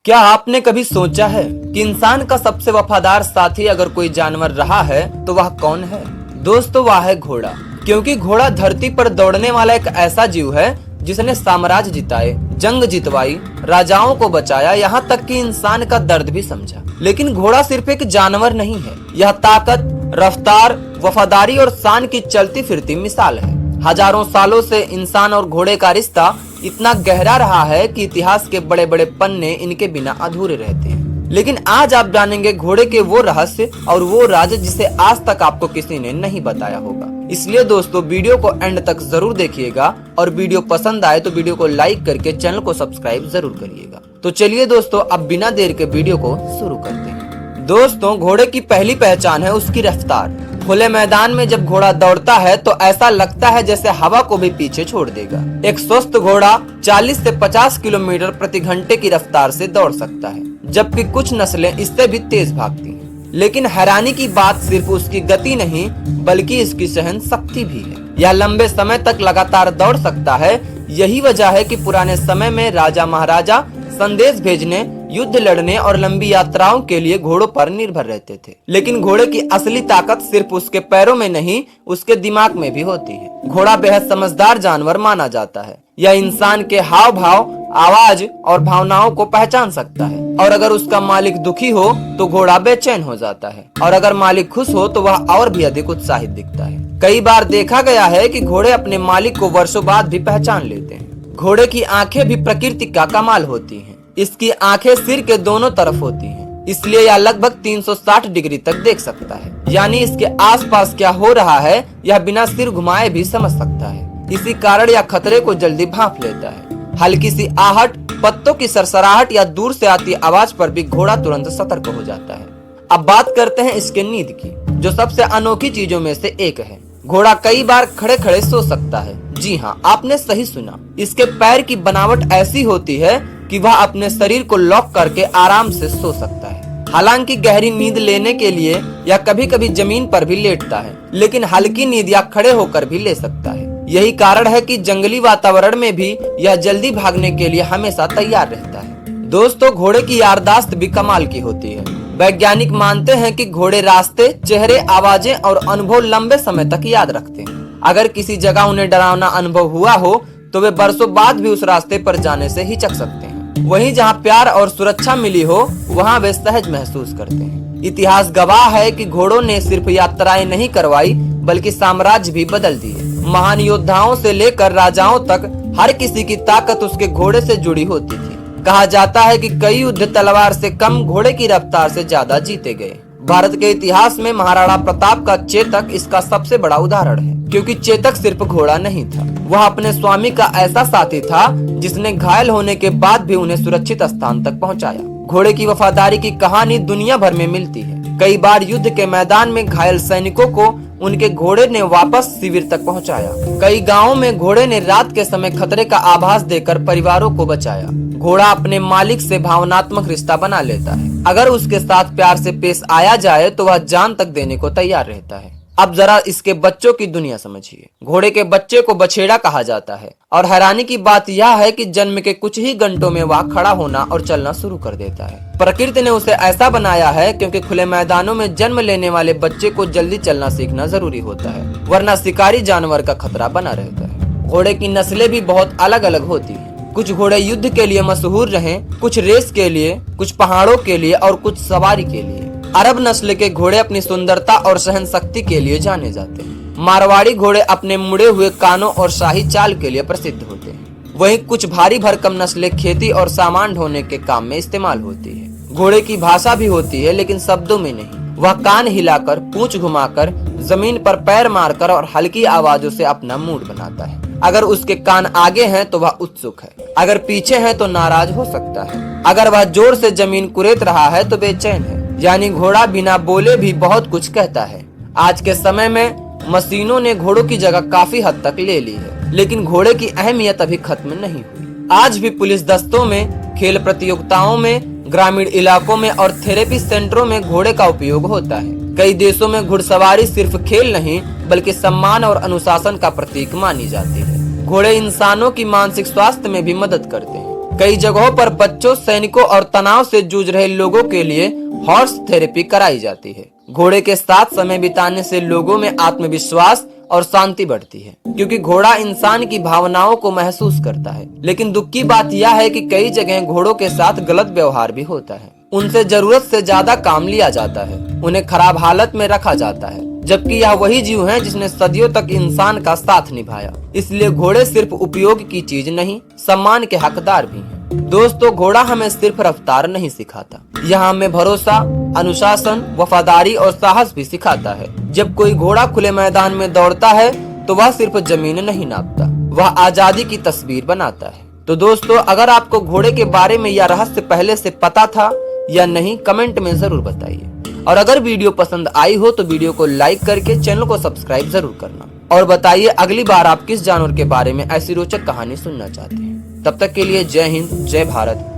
क्या आपने कभी सोचा है कि इंसान का सबसे वफादार साथी अगर कोई जानवर रहा है तो वह कौन है? दोस्तों, वह है घोड़ा। क्योंकि घोड़ा धरती पर दौड़ने वाला एक ऐसा जीव है जिसने साम्राज्य जिताए, जंग जितवाई, राजाओं को बचाया, यहाँ तक कि इंसान का दर्द भी समझा। लेकिन घोड़ा सिर्फ एक जानवर नहीं है, यह ताकत, रफ्तार, वफादारी और शान की चलती फिरती मिसाल है। हजारों सालों से इंसान और घोड़े का रिश्ता इतना गहरा रहा है कि इतिहास के बड़े बड़े पन्ने इनके बिना अधूरे रहते हैं। लेकिन आज आप जानेंगे घोड़े के वो रहस्य और वो राज जिसे आज तक आपको किसी ने नहीं बताया होगा। इसलिए दोस्तों, वीडियो को एंड तक जरूर देखिएगा और वीडियो पसंद आए तो वीडियो को लाइक करके चैनल को सब्सक्राइब जरूर करिएगा। तो चलिए दोस्तों, अब बिना देर के वीडियो को शुरू करते हैं। दोस्तों, घोड़े की पहली पहचान है उसकी रफ्तार। खुले मैदान में जब घोड़ा दौड़ता है तो ऐसा लगता है जैसे हवा को भी पीछे छोड़ देगा। एक स्वस्थ घोड़ा 40 से 50 किलोमीटर प्रति घंटे की रफ्तार से दौड़ सकता है, जबकि कुछ नस्लें इससे भी तेज भागती हैं। लेकिन हैरानी की बात सिर्फ उसकी गति नहीं बल्कि इसकी सहन शक्ति भी है। यह लंबे समय तक लगातार दौड़ सकता है। यही वजह है कि पुराने समय में राजा महाराजा संदेश भेजने, युद्ध लड़ने और लंबी यात्राओं के लिए घोड़ों पर निर्भर रहते थे। लेकिन घोड़े की असली ताकत सिर्फ उसके पैरों में नहीं, उसके दिमाग में भी होती है। घोड़ा बेहद समझदार जानवर माना जाता है। यह इंसान के हाव भाव, आवाज और भावनाओं को पहचान सकता है। और अगर उसका मालिक दुखी हो तो घोड़ा बेचैन हो जाता है, और अगर मालिक खुश हो तो वह और भी अधिक उत्साहित दिखता है। कई बार देखा गया है कि घोड़े अपने मालिक को वर्षों बाद भी पहचान लेते हैं। घोड़े की आंखें भी प्रकृति का कमाल होती हैं। इसकी आंखें सिर के दोनों तरफ होती हैं, इसलिए यह लगभग 360 डिग्री तक देख सकता है। यानी इसके आसपास क्या हो रहा है यह बिना सिर घुमाए भी समझ सकता है। इसी कारण यह खतरे को जल्दी भांप लेता है। हल्की सी आहट, पत्तों की सरसराहट या दूर से आती आवाज पर भी घोड़ा तुरंत सतर्क हो जाता है। अब बात करते हैं इसके नींद की, जो सबसे अनोखी चीजों में से एक है। घोड़ा कई बार खड़े खड़े सो सकता है। जी हाँ, आपने सही सुना। इसके पैर की बनावट ऐसी होती है कि वह अपने शरीर को लॉक करके आराम से सो सकता है। हालांकि गहरी नींद लेने के लिए यह कभी कभी जमीन पर भी लेटता है, लेकिन हल्की नींद या खड़े होकर भी ले सकता है। यही कारण है कि जंगली वातावरण में भी यह जल्दी भागने के लिए हमेशा तैयार रहता है। दोस्तों, घोड़े की याददाश्त भी कमाल की होती है। वैज्ञानिक मानते हैं कि घोड़े रास्ते, चेहरे, आवाजें और अनुभव लंबे समय तक याद रखते हैं। अगर किसी जगह उन्हें डरावना अनुभव हुआ हो तो वे बरसों बाद भी उस रास्ते पर जाने से हिचक सकते हैं। वहीं जहां प्यार और सुरक्षा मिली हो वहां वे सहज महसूस करते हैं। इतिहास गवाह है कि घोड़ों ने सिर्फ यात्राएं नहीं करवाई बल्कि साम्राज्य भी बदल दिए। महान योद्धाओं से लेकर राजाओं तक हर किसी की ताकत उसके घोड़े से जुड़ी होती थी। कहा जाता है कि कई युद्ध तलवार से कम, घोड़े की रफ्तार से ज्यादा जीते गए। भारत के इतिहास में महाराणा प्रताप का चेतक इसका सबसे बड़ा उदाहरण है, क्योंकि चेतक सिर्फ घोड़ा नहीं था, वह अपने स्वामी का ऐसा साथी था जिसने घायल होने के बाद भी उन्हें सुरक्षित स्थान तक पहुंचाया। घोड़े की वफादारी की कहानी दुनिया भर में मिलती है। कई बार युद्ध के मैदान में घायल सैनिकों को उनके घोड़े ने वापस शिविर तक पहुंचाया। कई गांवों में घोड़े ने रात के समय खतरे का आभास देकर परिवारों को बचाया। घोड़ा अपने मालिक से भावनात्मक रिश्ता बना लेता है। अगर उसके साथ प्यार से पेश आया जाए तो वह जान तक देने को तैयार रहता है। अब जरा इसके बच्चों की दुनिया समझिए। घोड़े के बच्चे को बछेड़ा कहा जाता है, और हैरानी की बात यह है कि जन्म के कुछ ही घंटों में वह खड़ा होना और चलना शुरू कर देता है। प्रकृति ने उसे ऐसा बनाया है क्योंकि खुले मैदानों में जन्म लेने वाले बच्चे को जल्दी चलना सीखना जरूरी होता है, वरना शिकारी जानवर का खतरा बना रहता है। घोड़े की नस्लें भी बहुत अलग अलग होती है। कुछ घोड़े युद्ध के लिए मशहूर रहे, कुछ रेस के लिए, कुछ पहाड़ों के लिए और कुछ सवारी के लिए। अरब नस्ल के घोड़े अपनी सुंदरता और सहन शक्ति के लिए जाने जाते हैं। मारवाड़ी घोड़े अपने मुड़े हुए कानों और शाही चाल के लिए प्रसिद्ध होते हैं। वहीं कुछ भारी भरकम नस्लें खेती और सामान ढोने के काम में इस्तेमाल होती है। घोड़े की भाषा भी होती है, लेकिन शब्दों में नहीं। वह कान हिलाकर, पूंछ घुमाकर, जमीन पर पैर मारकर और हल्की आवाजों से अपना मूड बनाता है। अगर उसके कान आगे हैं तो वह उत्सुक है, अगर पीछे हैं तो नाराज हो सकता है, अगर वह जोर से जमीन कुरेद रहा है तो बेचैन है। यानी घोड़ा बिना बोले भी बहुत कुछ कहता है। आज के समय में मशीनों ने घोड़ों की जगह काफी हद तक ले ली है, लेकिन घोड़े की अहमियत अभी खत्म नहीं हुई। आज भी पुलिस दस्तों में, खेल प्रतियोगिताओं में, ग्रामीण इलाकों में और थेरेपी सेंटरों में घोड़े का उपयोग होता है। कई देशों में घुड़सवारी सिर्फ खेल नहीं बल्कि सम्मान और अनुशासन का प्रतीक मानी जाती है। घोड़े इंसानों की मानसिक स्वास्थ्य में भी मदद करते हैं। कई जगहों पर बच्चों, सैनिकों और तनाव से जूझ रहे लोगों के लिए हॉर्स थेरेपी कराई जाती है। घोड़े के साथ समय बिताने से लोगों में आत्मविश्वास और शांति बढ़ती है, क्योंकि घोड़ा इंसान की भावनाओं को महसूस करता है। लेकिन दुख की बात यह है कि कई जगह घोड़ों के साथ गलत व्यवहार भी होता है। उनसे जरूरत से ज्यादा काम लिया जाता है, उन्हें खराब हालत में रखा जाता है, जबकि यह वही जीव है जिसने सदियों तक इंसान का साथ निभाया। इसलिए घोड़े सिर्फ उपयोग की चीज नहीं, सम्मान के हकदार भी हैं। दोस्तों, घोड़ा हमें सिर्फ रफ्तार नहीं सिखाता, यह हमें भरोसा, अनुशासन, वफादारी और साहस भी सिखाता है। जब कोई घोड़ा खुले मैदान में दौड़ता है तो वह सिर्फ जमीन नहीं नापता, वह आजादी की तस्वीर बनाता है। तो दोस्तों, अगर आपको घोड़े के बारे में यह रहस्य पहले से पता था या नहीं, कमेंट में जरूर बताइए। और अगर वीडियो पसंद आई हो तो वीडियो को लाइक करके चैनल को सब्सक्राइब जरूर करना। और बताइए अगली बार आप किस जानवर के बारे में ऐसी रोचक कहानी सुनना चाहते हैं। तब तक के लिए जय हिंद, जय भारत।